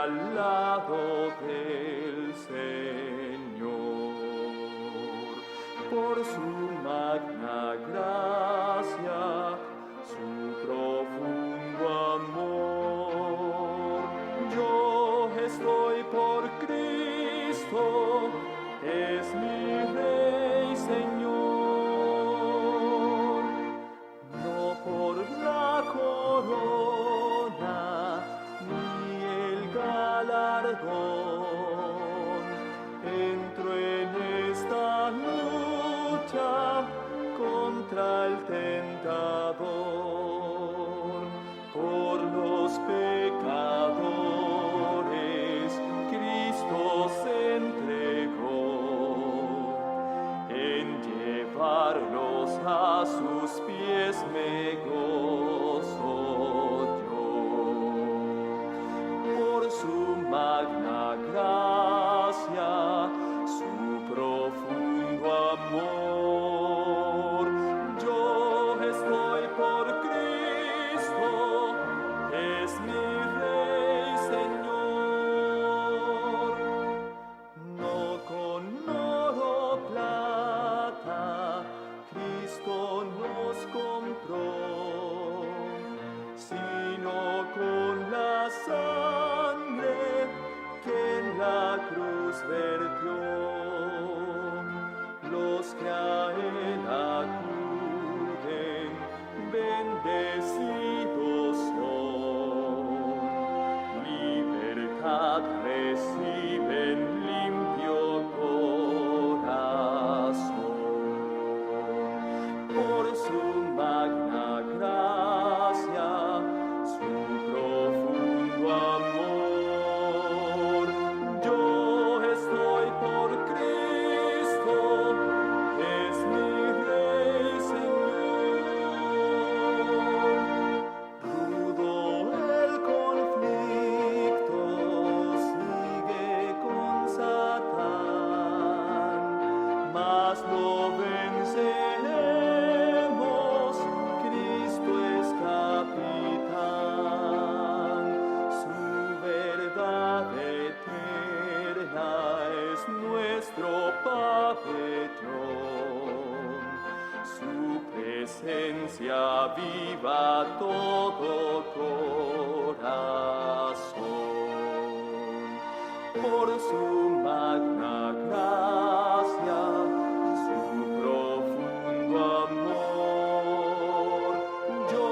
al lado del Señor. Por su magna gracia, su profundo amor, yo estoy por Cristo, es mi Rey, Señor. No por la corona ni el galardón entro en esta lucha contra el tentador. Por los pecadores Cristo se entregó, en llevarlos a sus pies me gozo yo. Por su magna gracia, su profundo amor, yo estoy por Cristo, es mi Rey, Señor. No con oro, plata, Cristo nos compró, sino con la sangre que en la cruz vertió. Los que a él acuden, bendecidos son, libertad reciben, limpio corazón. Por su magna gracia, su profundo amor, yo estoy por Cristo, es mi Rey, Señor. Rudo el conflicto sigue con Satán, mas lo venceremos, Cristo es capitán. Su verdad eterna es nuestro pabellón, su presencia viva todo corazón. Por su magna gracia, su profundo amor, yo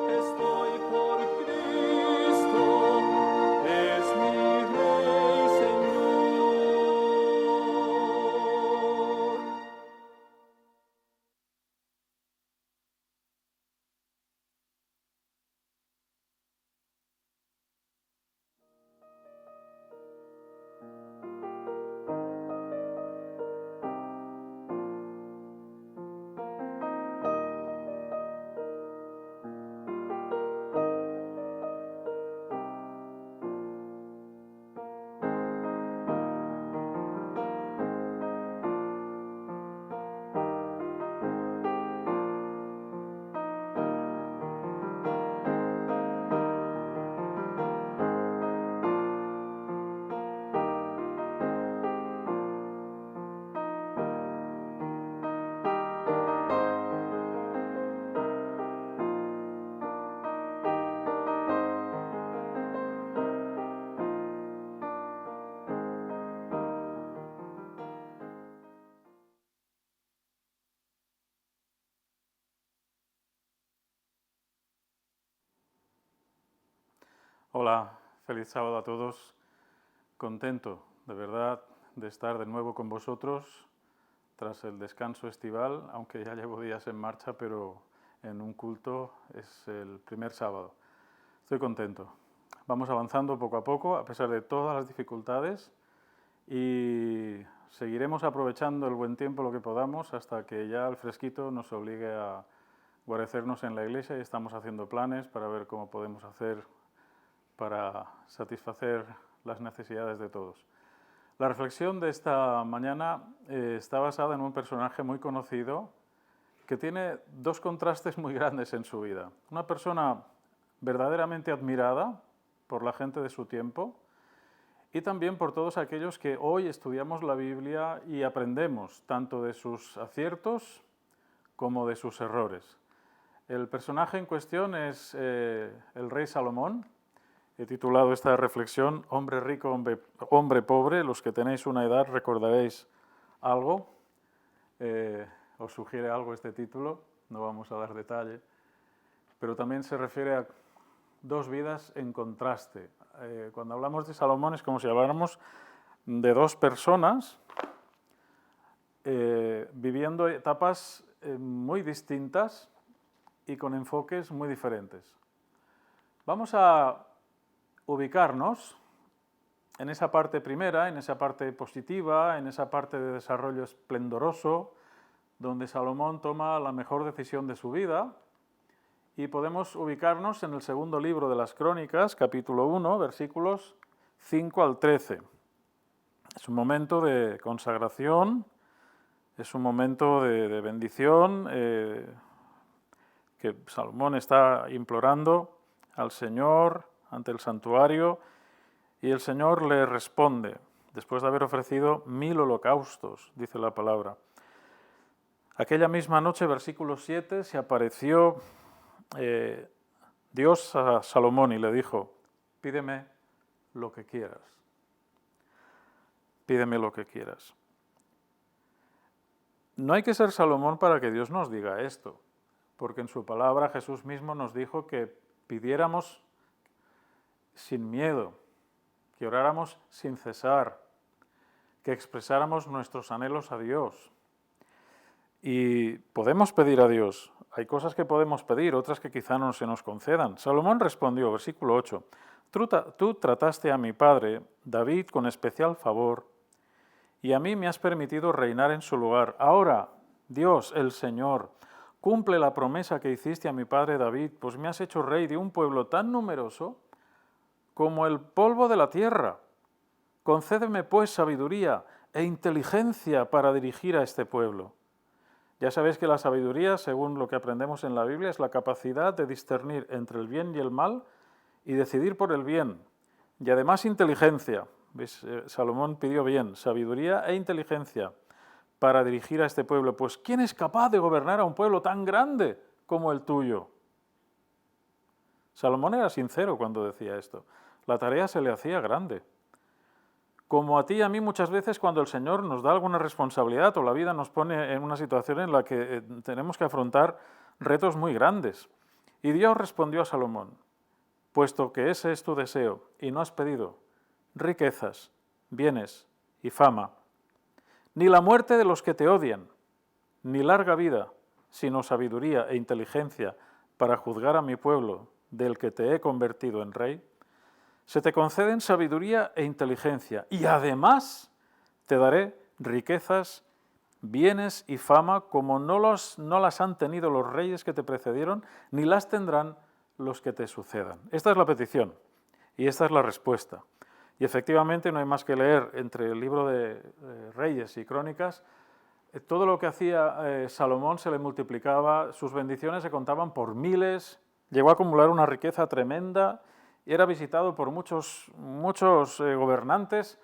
estoy por Cristo, es mi Rey, Señor. Hola, feliz sábado a todos. Contento, de verdad, de estar de nuevo con vosotros tras el descanso estival, aunque ya llevo días en marcha, pero en un culto es el primer sábado. Estoy contento. Vamos avanzando poco a poco, a pesar de todas las dificultades, y seguiremos aprovechando el buen tiempo lo que podamos hasta que ya el fresquito nos obligue a guarecernos en la iglesia, y estamos haciendo planes para ver cómo podemos hacer para satisfacer las necesidades de todos. La reflexión de esta mañana está basada en un personaje muy conocido que tiene dos contrastes muy grandes en su vida. Una persona verdaderamente admirada por la gente de su tiempo y también por todos aquellos que hoy estudiamos la Biblia y aprendemos tanto de sus aciertos como de sus errores. El personaje en cuestión es el rey Salomón. He titulado esta reflexión Hombre rico, hombre pobre. Los que tenéis una edad recordaréis algo. Os sugiere algo este título, no vamos a dar detalle. Pero también se refiere a dos vidas en contraste. Cuando hablamos de Salomón es como si habláramos de dos personas viviendo etapas muy distintas y con enfoques muy diferentes. Vamos a ubicarnos en esa parte primera, en esa parte positiva, en esa parte de desarrollo esplendoroso, donde Salomón toma la mejor decisión de su vida, y podemos ubicarnos en el segundo libro de las Crónicas, capítulo 1, versículos 5 al 13. Es un momento de consagración, es un momento de bendición que Salomón está implorando al Señor ante el santuario, y el Señor le responde, después de haber ofrecido 1000 holocaustos, dice la palabra. Aquella misma noche, versículo 7, se apareció Dios a Salomón y le dijo, pídeme lo que quieras. Pídeme lo que quieras. No hay que ser Salomón para que Dios nos diga esto, porque en su palabra Jesús mismo nos dijo que pidiéramos sin miedo, que oráramos sin cesar, que expresáramos nuestros anhelos a Dios. Y podemos pedir a Dios. Hay cosas que podemos pedir, otras que quizá no se nos concedan. Salomón respondió, versículo 8, tú trataste a mi padre, David, con especial favor, y a mí me has permitido reinar en su lugar. Ahora, Dios, el Señor, cumple la promesa que hiciste a mi padre David, pues me has hecho rey de un pueblo tan numeroso como el polvo de la tierra. Concédeme, pues, sabiduría e inteligencia para dirigir a este pueblo. Ya sabéis que la sabiduría, según lo que aprendemos en la Biblia, es la capacidad de discernir entre el bien y el mal y decidir por el bien. Y además inteligencia. ¿Veis? Salomón pidió bien, sabiduría e inteligencia para dirigir a este pueblo. Pues ¿quién es capaz de gobernar a un pueblo tan grande como el tuyo? Salomón era sincero cuando decía esto. La tarea se le hacía grande. Como a ti y a mí muchas veces cuando el Señor nos da alguna responsabilidad o la vida nos pone en una situación en la que tenemos que afrontar retos muy grandes. Y Dios respondió a Salomón, puesto que ese es tu deseo y no has pedido riquezas, bienes y fama, ni la muerte de los que te odian, ni larga vida, sino sabiduría e inteligencia para juzgar a mi pueblo, del que te he convertido en rey, se te conceden sabiduría e inteligencia, y además te daré riquezas, bienes y fama como no las han tenido los reyes que te precedieron, ni las tendrán los que te sucedan. Esta es la petición y esta es la respuesta. Y efectivamente no hay más que leer entre el libro de Reyes y Crónicas. Todo lo que hacía Salomón se le multiplicaba, sus bendiciones se contaban por miles, llegó a acumular una riqueza tremenda y era visitado por muchos gobernantes.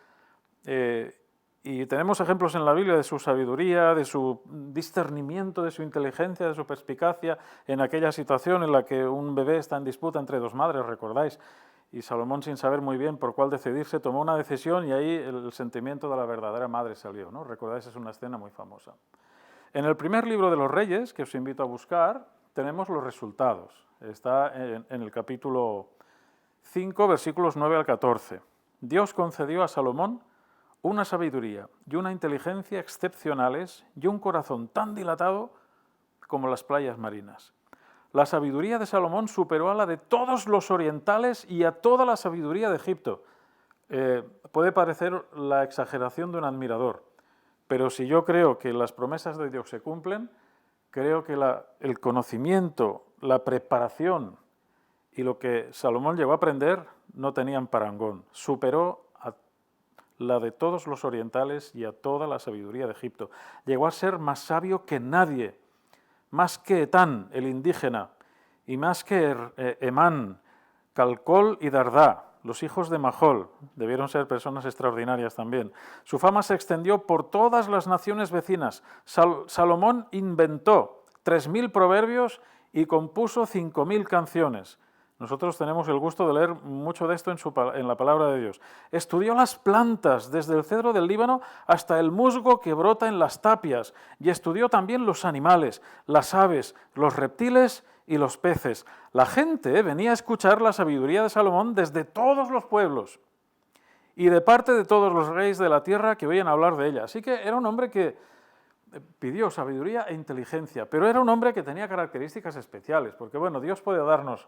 Y tenemos ejemplos en la Biblia de su sabiduría, de su discernimiento, de su inteligencia, de su perspicacia en aquella situación en la que un bebé está en disputa entre dos madres, ¿recordáis? Y Salomón, sin saber muy bien por cuál decidirse, tomó una decisión y ahí el sentimiento de la verdadera madre salió, ¿no? ¿Recordáis? Es una escena muy famosa. En el primer libro de los Reyes, que os invito a buscar, tenemos los resultados. Está en el capítulo 5, versículos 9 al 14. Dios concedió a Salomón una sabiduría y una inteligencia excepcionales y un corazón tan dilatado como las playas marinas. La sabiduría de Salomón superó a la de todos los orientales y a toda la sabiduría de Egipto. Puede parecer la exageración de un admirador, pero si yo creo que las promesas de Dios se cumplen, creo que el conocimiento, la preparación y lo que Salomón llegó a aprender no tenían parangón. Superó a la de todos los orientales y a toda la sabiduría de Egipto. Llegó a ser más sabio que nadie, más que Etán, el indígena, y más que Emán, Calcol y Dardá, Los hijos de Mahol debieron ser personas extraordinarias también. Su fama se extendió por todas las naciones vecinas. Salomón inventó 3.000 proverbios y compuso 5.000 canciones. Nosotros tenemos el gusto de leer mucho de esto en la palabra de Dios. Estudió las plantas, desde el cedro del Líbano hasta el musgo que brota en las tapias, y estudió también los animales, las aves, los reptiles y los peces. La gente venía a escuchar la sabiduría de Salomón desde todos los pueblos y de parte de todos los reyes de la tierra que oían hablar de ella. Así que era un hombre que pidió sabiduría e inteligencia, pero era un hombre que tenía características especiales, porque bueno, Dios puede darnos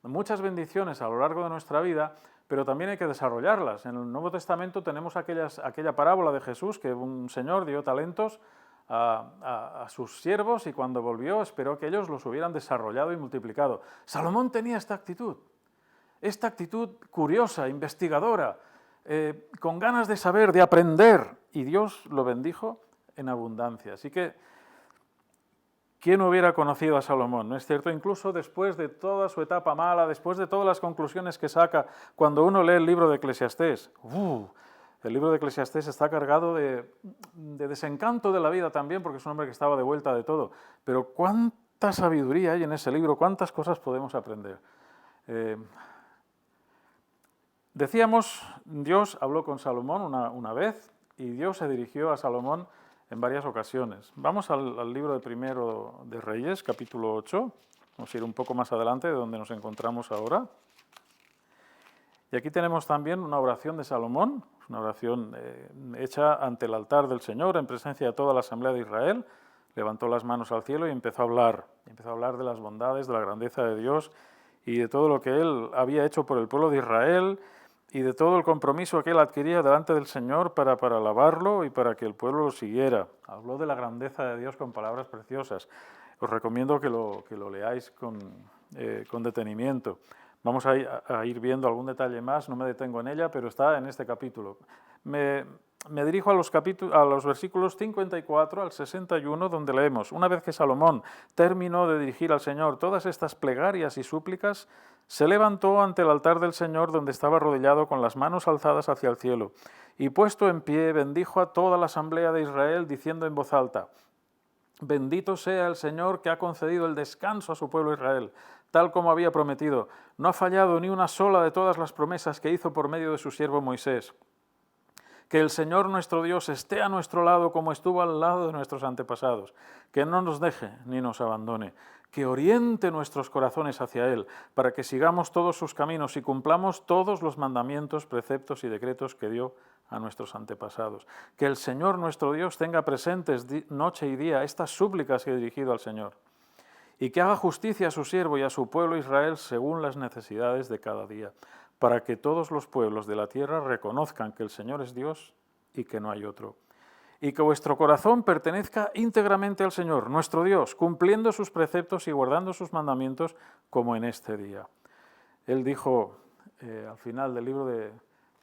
muchas bendiciones a lo largo de nuestra vida, pero también hay que desarrollarlas. En el Nuevo Testamento tenemos aquella parábola de Jesús, que un señor dio talentos a sus siervos y cuando volvió esperó que ellos los hubieran desarrollado y multiplicado. Salomón tenía esta actitud curiosa, investigadora, con ganas de saber, de aprender, y Dios lo bendijo en abundancia. Así que, ¿quién hubiera conocido a Salomón? ¿No es cierto? Incluso después de toda su etapa mala, después de todas las conclusiones que saca cuando uno lee el libro de Eclesiastés, el libro de Eclesiastés está cargado de desencanto de la vida también, porque es un hombre que estaba de vuelta de todo. Pero cuánta sabiduría hay en ese libro, cuántas cosas podemos aprender. Decíamos, Dios habló con Salomón una vez y Dios se dirigió a Salomón en varias ocasiones. Vamos al libro de Primero de Reyes, capítulo 8. Vamos a ir un poco más adelante de donde nos encontramos ahora. Y aquí tenemos también una oración de Salomón, una oración hecha ante el altar del Señor, en presencia de toda la asamblea de Israel. Levantó las manos al cielo y empezó a hablar. Empezó a hablar de las bondades, de la grandeza de Dios y de todo lo que Él había hecho por el pueblo de Israel y de todo el compromiso que Él adquiría delante del Señor para alabarlo y para que el pueblo lo siguiera. Habló de la grandeza de Dios con palabras preciosas. Os recomiendo que lo leáis con detenimiento. Vamos a ir viendo algún detalle más, no me detengo en ella, pero está en este capítulo. Me dirijo a los versículos 54 al 61, donde leemos: una vez que Salomón terminó de dirigir al Señor todas estas plegarias y súplicas, se levantó ante el altar del Señor, donde estaba arrodillado con las manos alzadas hacia el cielo, y puesto en pie, bendijo a toda la asamblea de Israel, diciendo en voz alta: bendito sea el Señor que ha concedido el descanso a su pueblo Israel, tal como había prometido. No ha fallado ni una sola de todas las promesas que hizo por medio de su siervo Moisés. Que el Señor nuestro Dios esté a nuestro lado como estuvo al lado de nuestros antepasados. Que no nos deje ni nos abandone. Que oriente nuestros corazones hacia Él, para que sigamos todos sus caminos y cumplamos todos los mandamientos, preceptos y decretos que dio a nuestros antepasados. Que el Señor nuestro Dios tenga presentes noche y día estas súplicas que he dirigido al Señor, y que haga justicia a su siervo y a su pueblo Israel según las necesidades de cada día, para que todos los pueblos de la tierra reconozcan que el Señor es Dios y que no hay otro. Y que vuestro corazón pertenezca íntegramente al Señor, nuestro Dios, cumpliendo sus preceptos y guardando sus mandamientos como en este día. Él dijo al final del libro de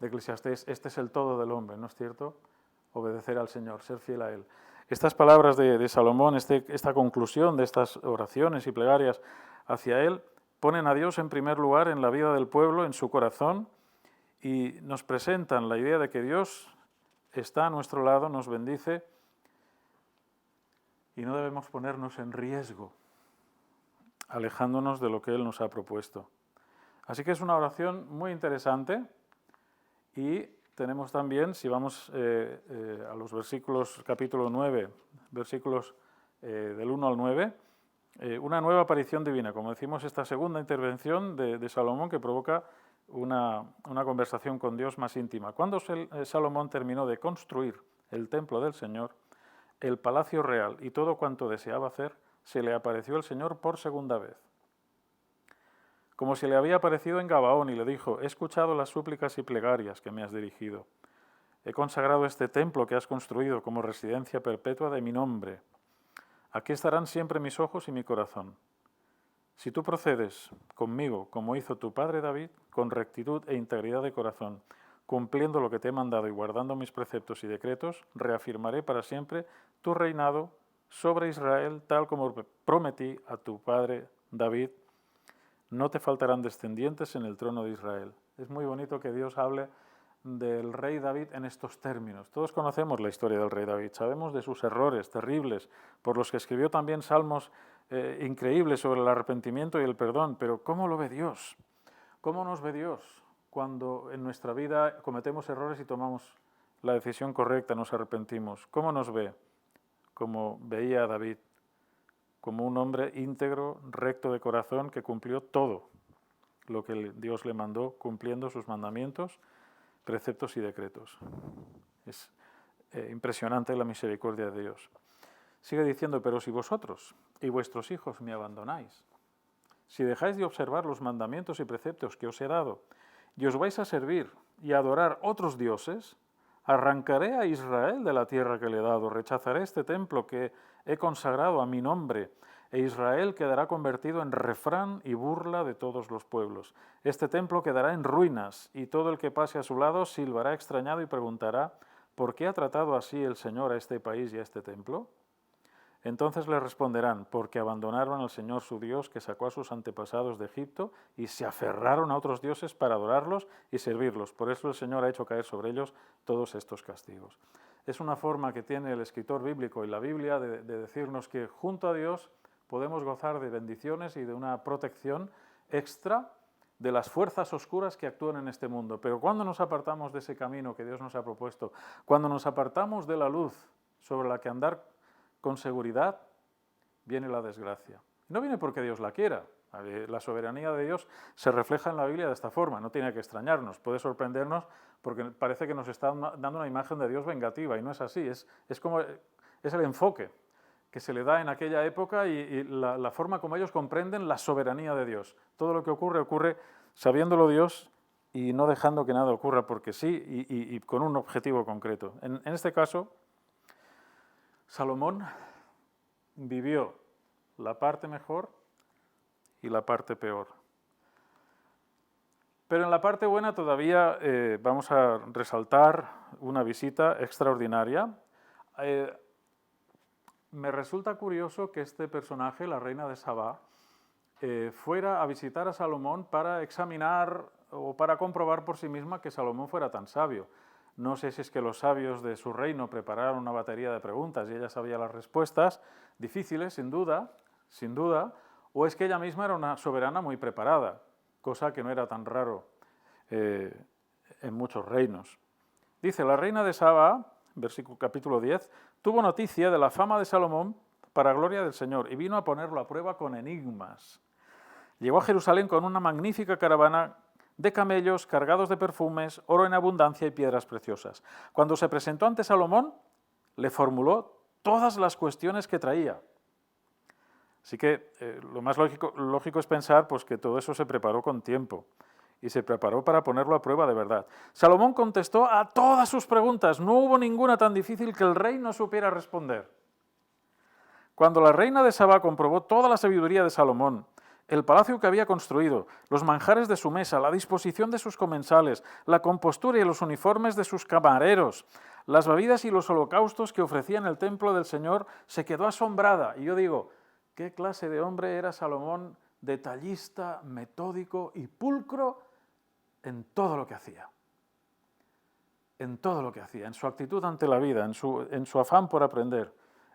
Eclesiastés: este es el todo del hombre, ¿no es cierto? Obedecer al Señor, ser fiel a Él. Estas palabras de Salomón, esta conclusión de estas oraciones y plegarias hacia Él, ponen a Dios en primer lugar en la vida del pueblo, en su corazón, y nos presentan la idea de que Dios está a nuestro lado, nos bendice, y no debemos ponernos en riesgo, alejándonos de lo que Él nos ha propuesto. Así que es una oración muy interesante, y tenemos también, si vamos a los versículos, capítulo 9, versículos del 1 al 9, una nueva aparición divina, como decimos, esta segunda intervención de Salomón que provoca una conversación con Dios más íntima. Cuando Salomón terminó de construir el templo del Señor, el palacio real y todo cuanto deseaba hacer, se le apareció el Señor por segunda vez, como si le había aparecido en Gabaón, y le dijo: he escuchado las súplicas y plegarias que me has dirigido. He consagrado este templo que has construido como residencia perpetua de mi nombre. Aquí estarán siempre mis ojos y mi corazón. Si tú procedes conmigo, como hizo tu padre David, con rectitud e integridad de corazón, cumpliendo lo que te he mandado y guardando mis preceptos y decretos, reafirmaré para siempre tu reinado sobre Israel, tal como prometí a tu padre David. No te faltarán descendientes en el trono de Israel. Es muy bonito que Dios hable del rey David en estos términos. Todos conocemos la historia del rey David, sabemos de sus errores terribles, por los que escribió también salmos increíbles sobre el arrepentimiento y el perdón, pero ¿cómo lo ve Dios? ¿Cómo nos ve Dios cuando en nuestra vida cometemos errores y tomamos la decisión correcta, nos arrepentimos? ¿Cómo nos ve? Como veía a David, como un hombre íntegro, recto de corazón, que cumplió todo lo que Dios le mandó, cumpliendo sus mandamientos, preceptos y decretos. Es impresionante la misericordia de Dios. Sigue diciendo, pero si vosotros y vuestros hijos me abandonáis, si dejáis de observar los mandamientos y preceptos que os he dado, y os vais a servir y a adorar otros dioses, arrancaré a Israel de la tierra que le he dado, rechazaré este templo que he consagrado a mi nombre, e Israel quedará convertido en refrán y burla de todos los pueblos. Este templo quedará en ruinas, y todo el que pase a su lado silbará extrañado y preguntará, ¿por qué ha tratado así el Señor a este país y a este templo? Entonces le responderán, porque abandonaron al Señor su Dios, que sacó a sus antepasados de Egipto, y se aferraron a otros dioses para adorarlos y servirlos. Por eso el Señor ha hecho caer sobre ellos todos estos castigos. Es una forma que tiene el escritor bíblico y la Biblia de decirnos que junto a Dios podemos gozar de bendiciones y de una protección extra de las fuerzas oscuras que actúan en este mundo. Pero cuando nos apartamos de ese camino que Dios nos ha propuesto, cuando nos apartamos de la luz sobre la que andar con seguridad, viene la desgracia. No viene porque Dios la quiera. La soberanía de Dios se refleja en la Biblia de esta forma, no tiene que extrañarnos, puede sorprendernos porque parece que nos está dando una imagen de Dios vengativa y no es así, es el enfoque que se le da en aquella época y la forma como ellos comprenden la soberanía de Dios. Todo lo que ocurre, ocurre sabiéndolo Dios y no dejando que nada ocurra porque sí y con un objetivo concreto. En este caso, Salomón vivió la parte mejor y la parte peor. Pero en la parte buena todavía vamos a resaltar una visita extraordinaria. Me resulta curioso que este personaje, la reina de Sabá, fuera a visitar a Salomón para examinar o para comprobar por sí misma que Salomón fuera tan sabio. No sé si es que los sabios de su reino prepararon una batería de preguntas y ella sabía las respuestas, difíciles, sin duda, o es que ella misma era una soberana muy preparada, cosa que no era tan raro en muchos reinos. Dice, la reina de Saba, versículo capítulo 10, tuvo noticia de la fama de Salomón para gloria del Señor y vino a ponerlo a prueba con enigmas. Llegó a Jerusalén con una magnífica caravana de camellos cargados de perfumes, oro en abundancia y piedras preciosas. Cuando se presentó ante Salomón, le formuló todas las cuestiones que traía. Así que lo más lógico es pensar pues, que todo eso se preparó con tiempo y se preparó para ponerlo a prueba de verdad. Salomón contestó a todas sus preguntas, no hubo ninguna tan difícil que el rey no supiera responder. Cuando la reina de Sabá comprobó toda la sabiduría de Salomón, el palacio que había construido, los manjares de su mesa, la disposición de sus comensales, la compostura y los uniformes de sus camareros, las bebidas y los holocaustos que ofrecía en el templo del Señor, se quedó asombrada. Y yo digo, ¿qué clase de hombre era Salomón? Detallista, metódico y pulcro en todo lo que hacía. En todo lo que hacía, en su actitud ante la vida, en su afán por aprender.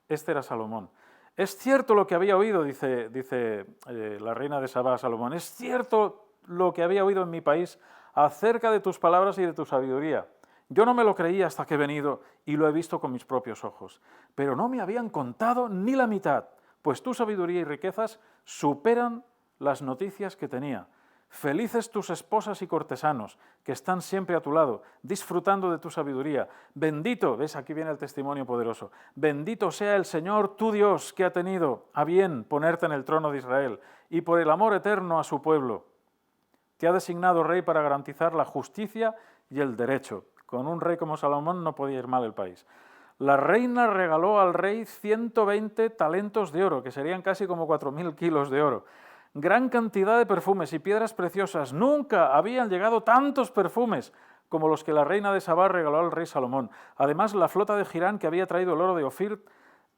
Este era Salomón. Es cierto lo que había oído, dice la reina de Sabá a Salomón, es cierto lo que había oído en mi país acerca de tus palabras y de tu sabiduría. Yo no me lo creía hasta que he venido y lo he visto con mis propios ojos. Pero no me habían contado ni la mitad, pues tu sabiduría y riquezas superan las noticias que tenía. Felices tus esposas y cortesanos, que están siempre a tu lado, disfrutando de tu sabiduría. Bendito, ves, aquí viene el testimonio poderoso, bendito sea el Señor tu Dios, que ha tenido a bien ponerte en el trono de Israel, y por el amor eterno a su pueblo, te ha designado rey para garantizar la justicia y el derecho. Con un rey como Salomón no podía ir mal el país. La reina regaló al rey 120 talentos de oro, que serían casi como 4.000 kilos de oro. Gran cantidad de perfumes y piedras preciosas. Nunca habían llegado tantos perfumes como los que la reina de Sabá regaló al rey Salomón. Además, la flota de Hirán, que había traído el oro de Ofir,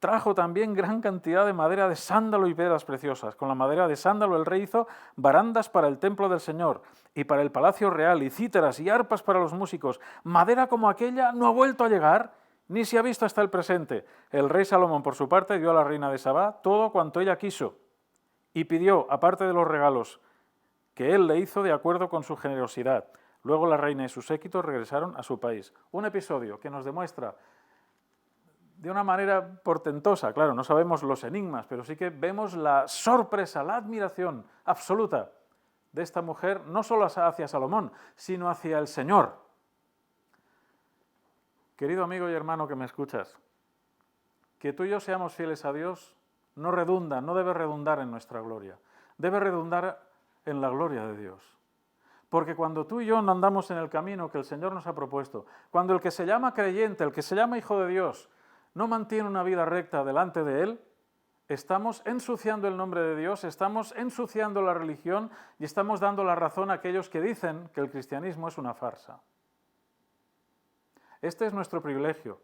trajo también gran cantidad de madera de sándalo y piedras preciosas. Con la madera de sándalo el rey hizo barandas para el templo del Señor y para el palacio real, y cítaras y arpas para los músicos. Madera como aquella no ha vuelto a llegar, ni se ha visto hasta el presente. El rey Salomón, por su parte, dio a la reina de Sabá todo cuanto ella quiso, y pidió, aparte de los regalos que él le hizo de acuerdo con su generosidad. Luego la reina y sus séquitos regresaron a su país. Un episodio que nos demuestra de una manera portentosa, claro, no sabemos los enigmas, pero sí que vemos la sorpresa, la admiración absoluta de esta mujer, no solo hacia Salomón, sino hacia el Señor. Querido amigo y hermano que me escuchas, que tú y yo seamos fieles a Dios no redunda, no debe redundar en nuestra gloria, debe redundar en la gloria de Dios. Porque cuando tú y yo no andamos en el camino que el Señor nos ha propuesto, cuando el que se llama creyente, el que se llama hijo de Dios, no mantiene una vida recta delante de Él, estamos ensuciando el nombre de Dios, estamos ensuciando la religión y estamos dando la razón a aquellos que dicen que el cristianismo es una farsa. Este es nuestro privilegio,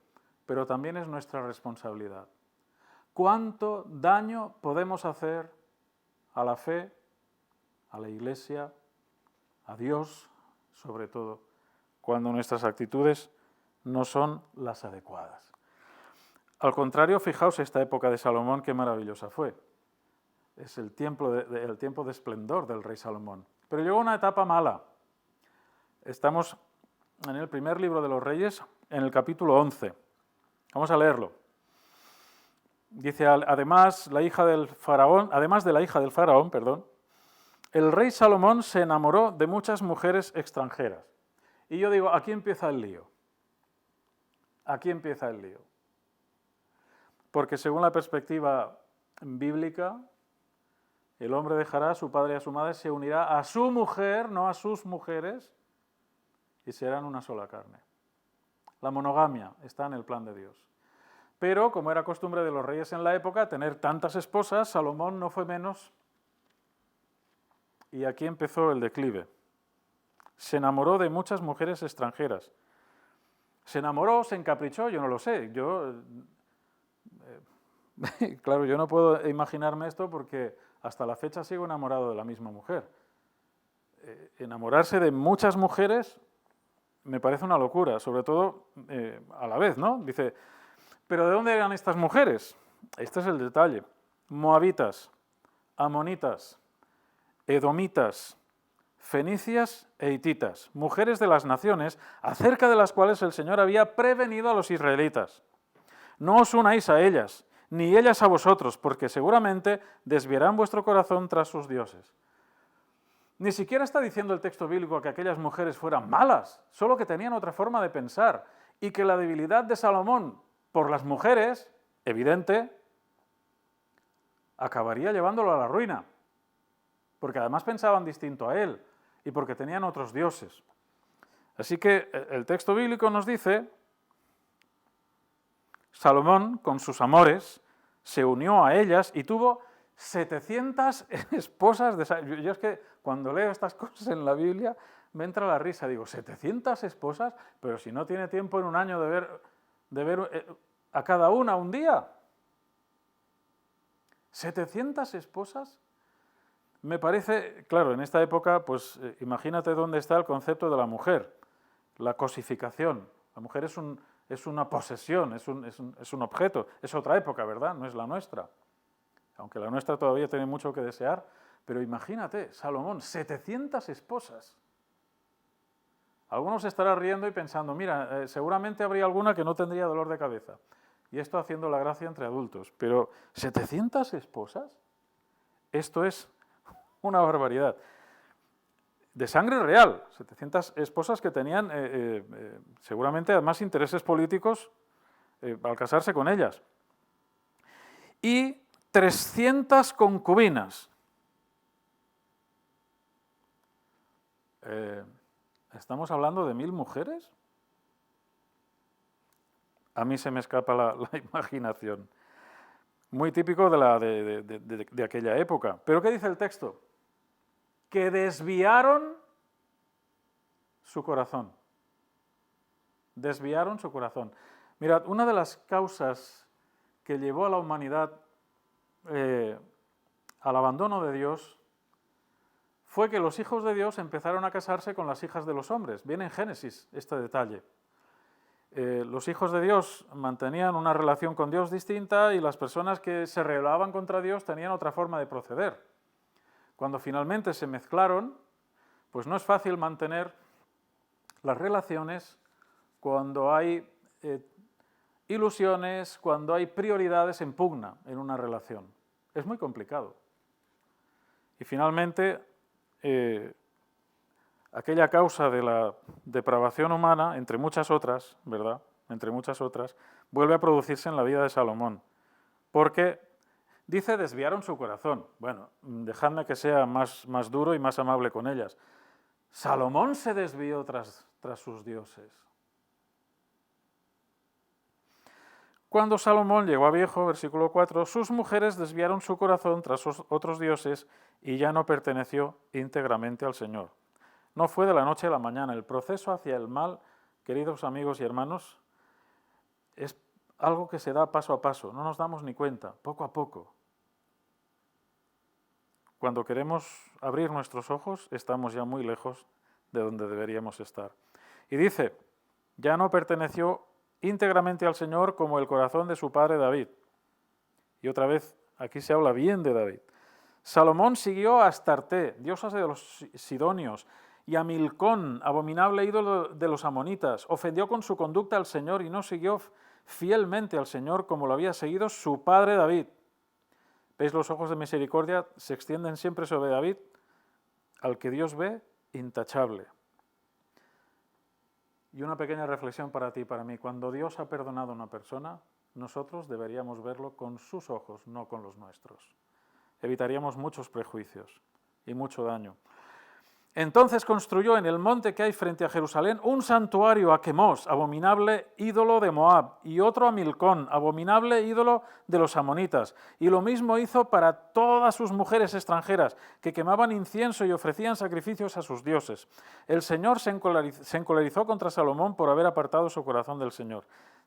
pero también es nuestra responsabilidad. ¿Cuánto daño podemos hacer a la fe, a la Iglesia, a Dios, sobre todo, cuando nuestras actitudes no son las adecuadas? Al contrario, fijaos esta época de Salomón, qué maravillosa fue. Es el tiempo de esplendor del rey Salomón. Pero llegó una etapa mala. Estamos en el primer libro de los Reyes, en el capítulo 11. Vamos a leerlo. Dice, además de la hija del faraón, el rey Salomón se enamoró de muchas mujeres extranjeras. Y yo digo, aquí empieza el lío. Aquí empieza el lío. Porque según la perspectiva bíblica, el hombre dejará a su padre y a su madre, se unirá a su mujer, no a sus mujeres, y serán una sola carne. La monogamia está en el plan de Dios. Pero, como era costumbre de los reyes en la época, tener tantas esposas, Salomón no fue menos. Y aquí empezó el declive. Se enamoró de muchas mujeres extranjeras. Se enamoró, se encaprichó, yo no lo sé. Claro, yo no puedo imaginarme esto porque hasta la fecha sigo enamorado de la misma mujer. Enamorarse de muchas mujeres me parece una locura, sobre todo a la vez, ¿no? Dice, ¿pero de dónde eran estas mujeres? Este es el detalle. Moabitas, amonitas, edomitas, fenicias e hititas, mujeres de las naciones acerca de las cuales el Señor había prevenido a los israelitas. No os unáis a ellas, ni ellas a vosotros, porque seguramente desviarán vuestro corazón tras sus dioses. Ni siquiera está diciendo el texto bíblico que aquellas mujeres fueran malas, solo que tenían otra forma de pensar, y que la debilidad de Salomón por las mujeres, evidente, acabaría llevándolo a la ruina, porque además pensaban distinto a él, y porque tenían otros dioses. Así que el texto bíblico nos dice, Salomón, con sus amores, se unió a ellas y tuvo 700 esposas. Yo es que cuando leo estas cosas en la Biblia me entra la risa. Digo, 700 esposas, pero si no tiene tiempo en un año de ver a cada una un día. 700 esposas. Me parece, claro, en esta época, pues imagínate dónde está el concepto de la mujer, la cosificación. La mujer es una posesión, es un objeto. Es otra época, ¿verdad? No es la nuestra. Aunque la nuestra todavía tiene mucho que desear. Pero imagínate, Salomón, 700 esposas. Algunos se estarán riendo y pensando, mira, seguramente habría alguna que no tendría dolor de cabeza. Y esto haciendo la gracia entre adultos. Pero, ¿700 esposas? Esto es una barbaridad. De sangre real, 700 esposas que tenían seguramente además intereses políticos al casarse con ellas. Y 300 concubinas. ¿Estamos hablando de 1000 mujeres? A mí se me escapa la imaginación. Muy típico de aquella época. ¿Pero qué dice el texto? Que desviaron su corazón. Desviaron su corazón. Mirad, una de las causas que llevó a la humanidad al abandono de Dios fue que los hijos de Dios empezaron a casarse con las hijas de los hombres. Viene en Génesis este detalle. Los hijos de Dios mantenían una relación con Dios distinta y las personas que se rebelaban contra Dios tenían otra forma de proceder. Cuando finalmente se mezclaron, pues no es fácil mantener las relaciones cuando hay ilusiones, cuando hay prioridades en pugna en una relación. Es muy complicado. Y finalmente, aquella causa de la depravación humana, entre muchas otras, ¿verdad?, entre muchas otras, vuelve a producirse en la vida de Salomón, porque dice desviaron su corazón. Bueno, dejadme que sea más duro y más amable con ellas. Salomón se desvió tras sus dioses. Cuando Salomón llegó a viejo, versículo 4, sus mujeres desviaron su corazón tras otros dioses y ya no perteneció íntegramente al Señor. No fue de la noche a la mañana. El proceso hacia el mal, queridos amigos y hermanos, es algo que se da paso a paso. No nos damos ni cuenta, poco a poco. Cuando queremos abrir nuestros ojos, estamos ya muy lejos de donde deberíamos estar. Y dice, ya no perteneció íntegramente al Señor como el corazón de su padre David. Y otra vez, aquí se habla bien de David. Salomón siguió a Astarte, diosa de los sidonios, y a Milcón, abominable ídolo de los amonitas. Ofendió con su conducta al Señor y no siguió fielmente al Señor como lo había seguido su padre David. ¿Veis? Los ojos de misericordia se extienden siempre sobre David, al que Dios ve intachable. Y una pequeña reflexión para ti y para mí. Cuando Dios ha perdonado a una persona, nosotros deberíamos verlo con sus ojos, no con los nuestros. Evitaríamos muchos prejuicios y mucho daño. Entonces construyó en el monte que hay frente a Jerusalén un santuario a Quemos, abominable ídolo de Moab, y otro a Milcón, abominable ídolo de los amonitas. Y lo mismo hizo para todas sus mujeres extranjeras, que quemaban incienso y ofrecían sacrificios a sus dioses. El Señor se encolerizó contra Salomón por haber apartado su corazón del Señor,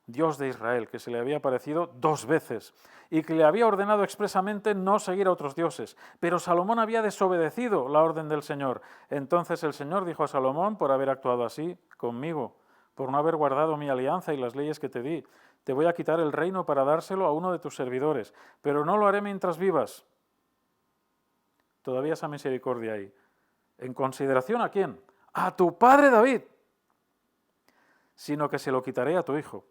Dios de Israel, que se le había aparecido 2 veces y que le había ordenado expresamente no seguir a otros dioses. Pero Salomón había desobedecido la orden del Señor. Entonces el Señor dijo a Salomón, por haber actuado así conmigo, por no haber guardado mi alianza y las leyes que te di, te voy a quitar el reino para dárselo a uno de tus servidores, pero no lo haré mientras vivas. Todavía esa misericordia ahí. ¿En consideración a quién? A tu padre David, sino que se lo quitaré a tu hijo.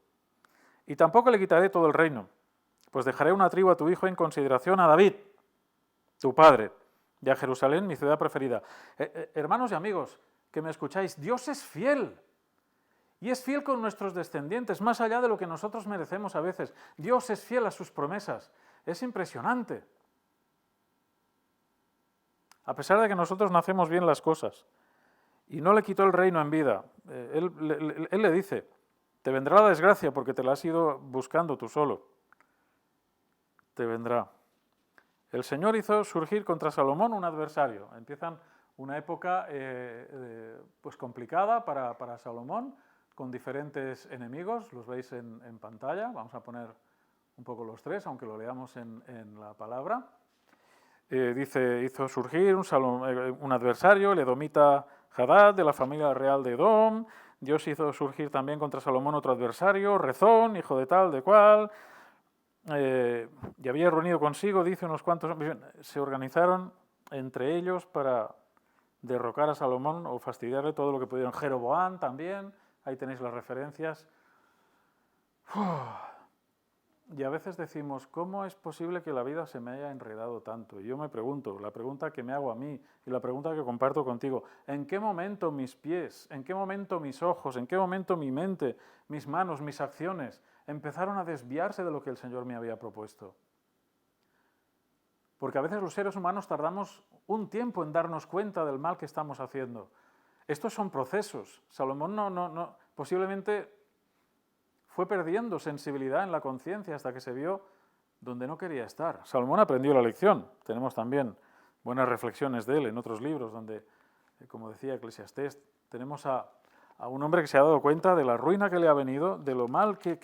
Y tampoco le quitaré todo el reino, pues dejaré una tribu a tu hijo en consideración a David, tu padre, y a Jerusalén, mi ciudad preferida. Hermanos y amigos, que me escucháis, Dios es fiel. Y es fiel con nuestros descendientes, más allá de lo que nosotros merecemos a veces. Dios es fiel a sus promesas. Es impresionante. A pesar de que nosotros no hacemos bien las cosas. Y no le quitó el reino en vida. Él le dice, te vendrá la desgracia porque te la has ido buscando tú solo. Te vendrá. El Señor hizo surgir contra Salomón un adversario. Empiezan una época pues complicada para Salomón, con diferentes enemigos. Los veis en pantalla. Vamos a poner un poco los 3, aunque lo leamos en la palabra. Dice, hizo surgir un adversario, el edomita Hadad, de la familia real de Edom. Dios hizo surgir también contra Salomón otro adversario, Rezón, hijo de tal, de cual, y había reunido consigo, dice, unos cuantos, se organizaron entre ellos para derrocar a Salomón o fastidiarle todo lo que pudieron. Jeroboam también, ahí tenéis las referencias. Y a veces decimos, ¿cómo es posible que la vida se me haya enredado tanto? Y yo me pregunto, la pregunta que me hago a mí y la pregunta que comparto contigo, ¿en qué momento mis pies, en qué momento mis ojos, en qué momento mi mente, mis manos, mis acciones empezaron a desviarse de lo que el Señor me había propuesto? Porque a veces los seres humanos tardamos un tiempo en darnos cuenta del mal que estamos haciendo. Estos son procesos. Salomón posiblemente fue perdiendo sensibilidad en la conciencia hasta que se vio donde no quería estar. Salomón aprendió la lección. Tenemos también buenas reflexiones de él en otros libros donde, como decía Eclesiastés, tenemos a un hombre que se ha dado cuenta de la ruina que le ha venido, de lo mal que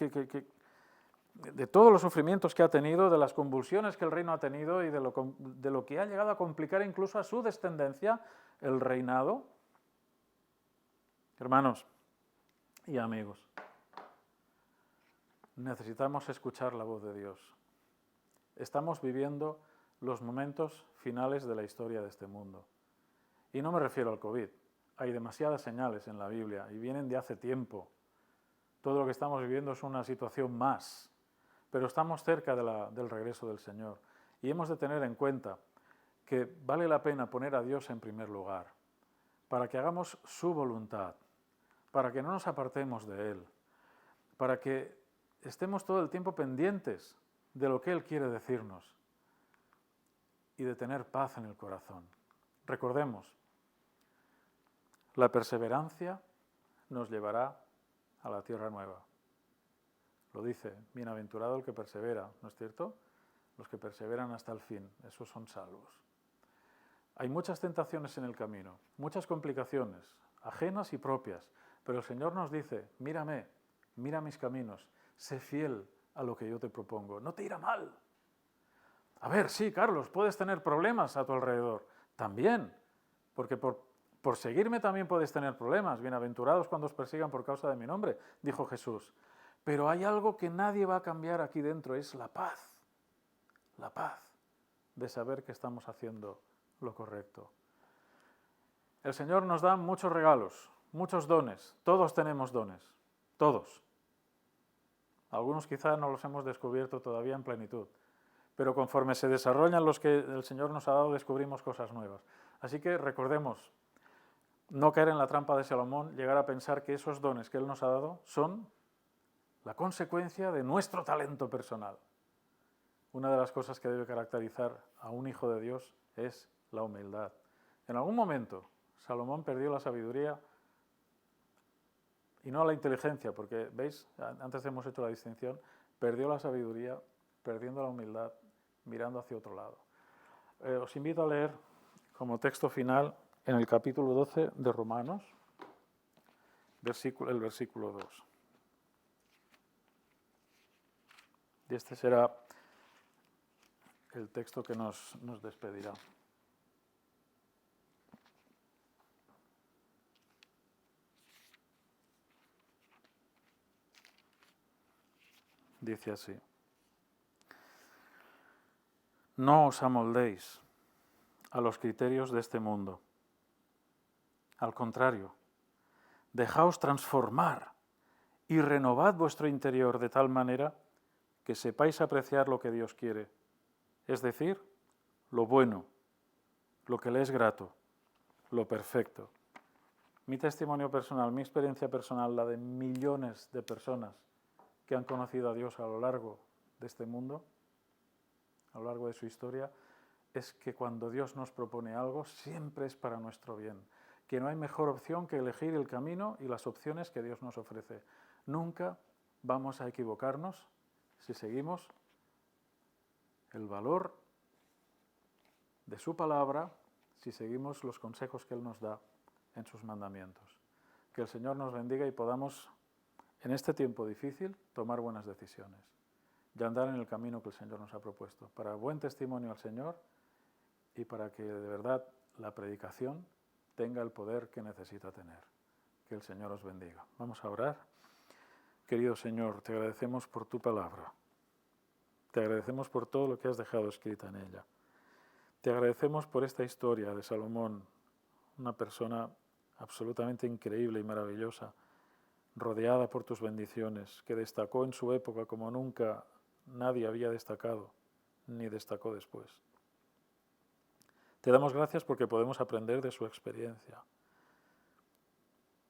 de todos los sufrimientos que ha tenido, de las convulsiones que el reino ha tenido y de lo que ha llegado a complicar incluso a su descendencia el reinado. Hermanos y amigos, necesitamos escuchar la voz de Dios. Estamos viviendo los momentos finales de la historia de este mundo. Y no me refiero al COVID. Hay demasiadas señales en la Biblia y vienen de hace tiempo. Todo lo que estamos viviendo es una situación más. Pero estamos cerca del regreso del Señor. Y hemos de tener en cuenta que vale la pena poner a Dios en primer lugar, para que hagamos su voluntad, para que no nos apartemos de Él, para que estemos todo el tiempo pendientes de lo que Él quiere decirnos y de tener paz en el corazón. Recordemos, la perseverancia nos llevará a la tierra nueva. Lo dice, bienaventurado el que persevera, ¿no es cierto? Los que perseveran hasta el fin, esos son salvos. Hay muchas tentaciones en el camino, muchas complicaciones, ajenas y propias, pero el Señor nos dice, mírame, mira mis caminos, sé fiel a lo que yo te propongo, no te irá mal. A ver, sí, Carlos, puedes tener problemas a tu alrededor, también, porque por seguirme también puedes tener problemas, bienaventurados cuando os persigan por causa de mi nombre, dijo Jesús. Pero hay algo que nadie va a cambiar aquí dentro, es la paz de saber que estamos haciendo lo correcto. El Señor nos da muchos regalos, muchos dones, todos tenemos dones, todos. Algunos quizás no los hemos descubierto todavía en plenitud, pero conforme se desarrollan los que el Señor nos ha dado, descubrimos cosas nuevas. Así que recordemos, no caer en la trampa de Salomón, llegar a pensar que esos dones que Él nos ha dado son la consecuencia de nuestro talento personal. Una de las cosas que debe caracterizar a un hijo de Dios es la humildad. En algún momento, Salomón perdió la sabiduría y no la inteligencia, porque, ¿veis? Antes hemos hecho la distinción, perdió la sabiduría, perdiendo la humildad, mirando hacia otro lado. Os invito a leer como texto final en el capítulo 12 de Romanos, el versículo 2. Y este será el texto que nos despedirá. Dice así: no os amoldéis a los criterios de este mundo. Al contrario, dejaos transformar y renovad vuestro interior de tal manera que sepáis apreciar lo que Dios quiere, es decir, lo bueno, lo que le es grato, lo perfecto. Mi testimonio personal, mi experiencia personal, la de millones de personas que han conocido a Dios a lo largo de este mundo, a lo largo de su historia, es que cuando Dios nos propone algo, siempre es para nuestro bien, que no hay mejor opción que elegir el camino y las opciones que Dios nos ofrece. Nunca vamos a equivocarnos si seguimos el valor de su palabra, si seguimos los consejos que Él nos da en sus mandamientos. Que el Señor nos bendiga y podamos, en este tiempo difícil, tomar buenas decisiones y andar en el camino que el Señor nos ha propuesto, para buen testimonio al Señor y para que de verdad la predicación tenga el poder que necesita tener. Que el Señor os bendiga. Vamos a orar. Querido Señor, te agradecemos por tu palabra. Te agradecemos por todo lo que has dejado escrita en ella. Te agradecemos por esta historia de Salomón, una persona absolutamente increíble y maravillosa, rodeada por tus bendiciones, que destacó en su época como nunca nadie había destacado, ni destacó después. Te damos gracias porque podemos aprender de su experiencia.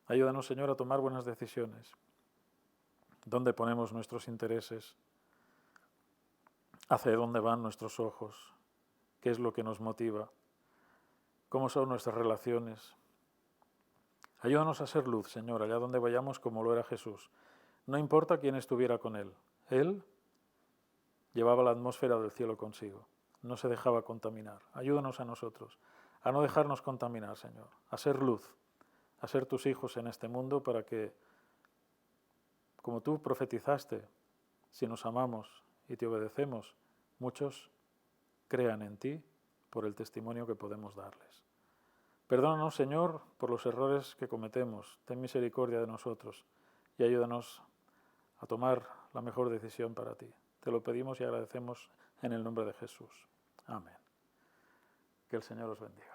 Ayúdanos, Señor, a tomar buenas decisiones. ¿Dónde ponemos nuestros intereses? ¿Hacia dónde van nuestros ojos? ¿Qué es lo que nos motiva? ¿Cómo son nuestras relaciones? Ayúdanos a ser luz, Señor, allá donde vayamos como lo era Jesús. No importa quién estuviera con Él. Él llevaba la atmósfera del cielo consigo. No se dejaba contaminar. Ayúdanos a nosotros a no dejarnos contaminar, Señor. A ser luz, a ser tus hijos en este mundo para que, como tú profetizaste, si nos amamos y te obedecemos, muchos crean en ti por el testimonio que podemos darles. Perdónanos, Señor, por los errores que cometemos. Ten misericordia de nosotros y ayúdanos a tomar la mejor decisión para ti. Te lo pedimos y agradecemos en el nombre de Jesús. Amén. Que el Señor os bendiga.